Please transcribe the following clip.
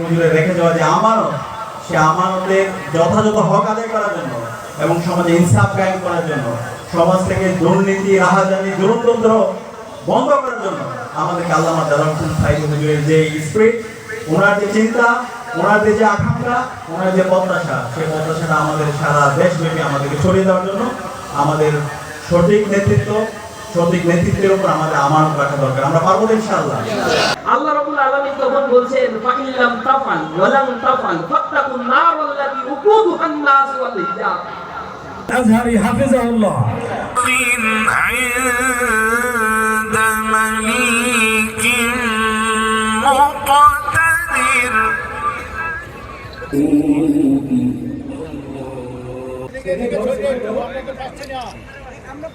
হুজুরের রেখে যাওয়া যে আমানত, সে আমানতের যথাযথ হক আদায় করার জন্য এবং সমাজে ইনসাফ কায়েম করার জন্য, সমাজ থেকে দুর্নীতি, রাহাজানি, জুলুমতন্ত্র বন্ধ করার জন্য আমাদেরকে আল্লামা দেলোয়ার হোসেন সাঈদী হুজুরের যে স্পিরিট, ওনার যে চিন্তা, ওনার যে আকাঙ্ক্ষা, ওনার যে প্রত্যাশা, সেই প্রত্যাশাটা আমাদের সারা দেশব্যাপী আমাদেরকে ছড়িয়ে দেওয়ার জন্য আমাদের সঠিক নেতৃত্বের উপর আমাদের আমানত রাখা দরকার। আমরা পারবো ইনশাআল্লাহ। আল্লাহ রাব্বুল আলামিন তখন বলছেন ফাইল্লাম তাফাল ওয়ালাম তাফাল ফাত্তাকুন নার আল্লাতী উকুদুহান নাস ওয়াল হিজাব। আজহারি হাফিজাহুল্লাহ মিন ইনদা মালিকিন মুকতাদির। আমরা